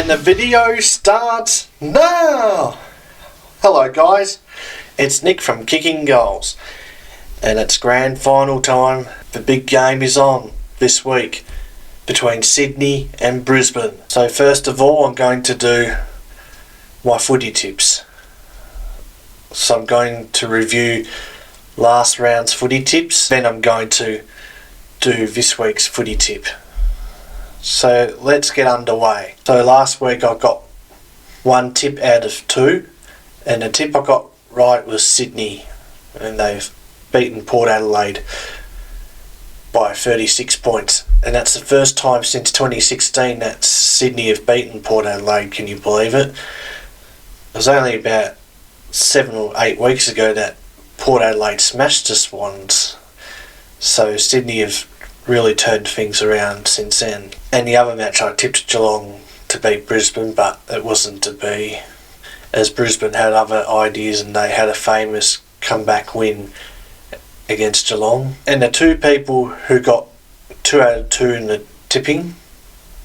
And the video starts now! Hello guys, it's Nick from Kicking Goals, and it's grand final time. The big game is on this week between Sydney and Brisbane. So first of all, I'm going to do my footy tips. So I'm going to review last round's footy tips, then I'm going to do this week's footy tip. So let's get underway. So last week I got one tip out of two, and the tip I got right was Sydney, and they've beaten Port Adelaide by 36 points, and that's the first time since 2016 that Sydney have beaten Port Adelaide. Can you believe it? It was only about 7 or 8 weeks ago that Port Adelaide smashed the Swans, so Sydney have really turned things around since then. And the other match I tipped Geelong to beat Brisbane, but it wasn't to be, as Brisbane had other ideas and they had a famous comeback win against Geelong. And the two people who got 2 out of 2 in the tipping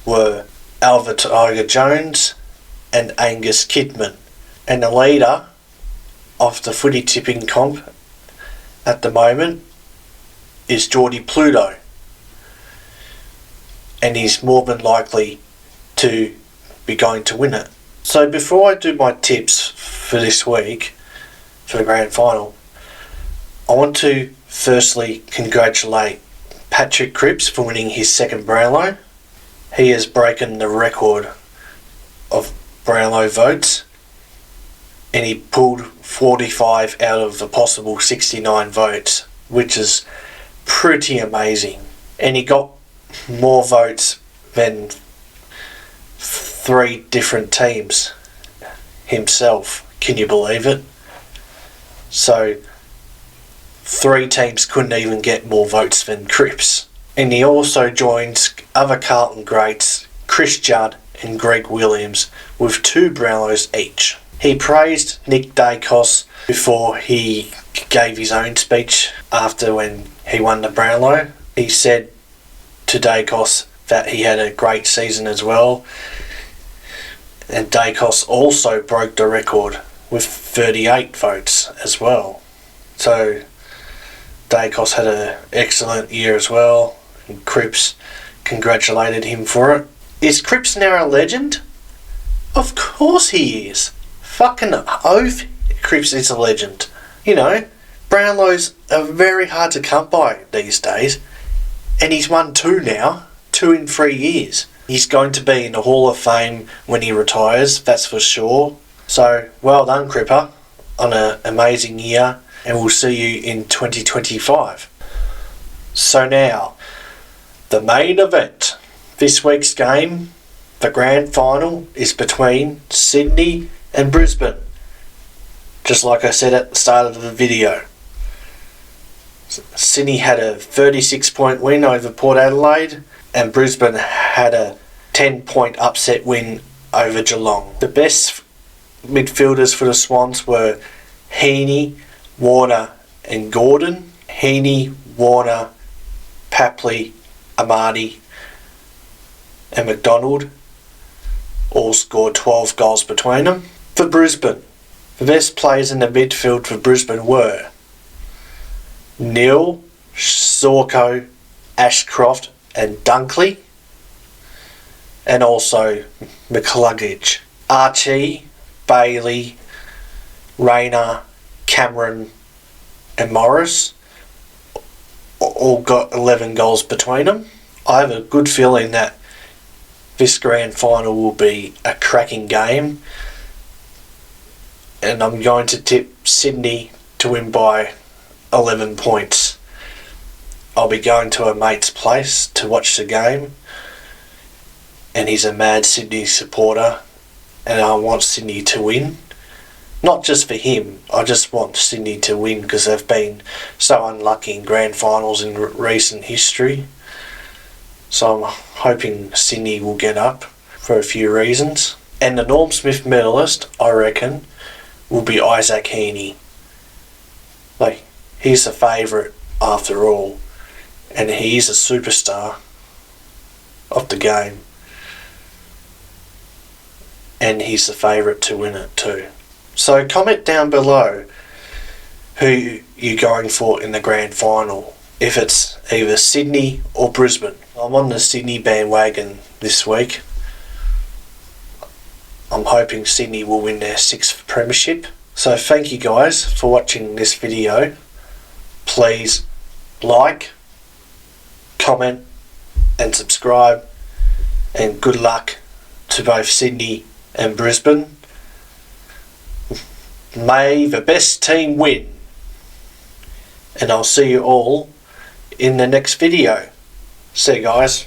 were Alva Tiger Jones and Angus Kidman. And the leader of the footy tipping comp at the moment is Geordie Pluto, and he's more than likely to be going to win it. So before I do my tips for this week, for the grand final, I want to firstly congratulate Patrick Cripps for winning his second Brownlow. He has broken the record of Brownlow votes, and he pulled 45 out of the possible 69 votes, which is pretty amazing. And he got more votes than 3 different teams himself. Can you believe it? So 3 teams couldn't even get more votes than Cripps. And he also joins other Carlton greats Chris Judd and Greg Williams with 2 Brownlows each. He praised Nick Dacos before he gave his own speech after when he won the Brownlow. He said to Dacos that he had a great season as well, and Dacos also broke the record with 38 votes as well. So Dacos had an excellent year as well, and Cripps congratulated him for it. Is Cripps now a legend? Of course he is. Fucking oath, Cripps is a legend. You know, Brownlows are very hard to come by these days, and he's won 2 now, 2 in 3 years. He's going to be in the Hall of Fame when he retires, that's for sure. So, well done, Cripper, on an amazing year, and we'll see you in 2025. So now, the main event. This week's game, the grand final, is between Sydney and Brisbane, just like I said at the start of the video. Sydney had a 36-point win over Port Adelaide, and Brisbane had a 10-point upset win over Geelong. The best midfielders for the Swans were Heaney, Warner and Gordon. Heaney, Warner, Papley, Amati and McDonald all scored 12 goals between them. For Brisbane, the best players in the midfield for Brisbane were Neil, Sorko, Ashcroft and Dunkley, and also McCluggage. Archie, Bailey, Rayner, Cameron and Morris all got 11 goals between them. I have a good feeling that this grand final will be a cracking game, and I'm going to tip Sydney to win by 11 points. I'll be going to a mate's place to watch the game, and he's a mad Sydney supporter, and I want Sydney to win. Not just for him, I just want Sydney to win because they've been so unlucky in grand finals in recent history. So I'm hoping Sydney will get up for a few reasons. And the Norm Smith medalist, I reckon, will be Isaac Heaney. Like, he's the favourite after all, and he's a superstar of the game. and he's the favourite to win it too. So comment down below who you're going for in the grand final, if it's either Sydney or Brisbane. I'm on the Sydney bandwagon this week. I'm hoping Sydney will win their 6th premiership. So thank you guys for watching this video. Please like, comment and subscribe, and good luck to both Sydney and Brisbane. May the best team win, and I'll see you all in the next video. See you guys.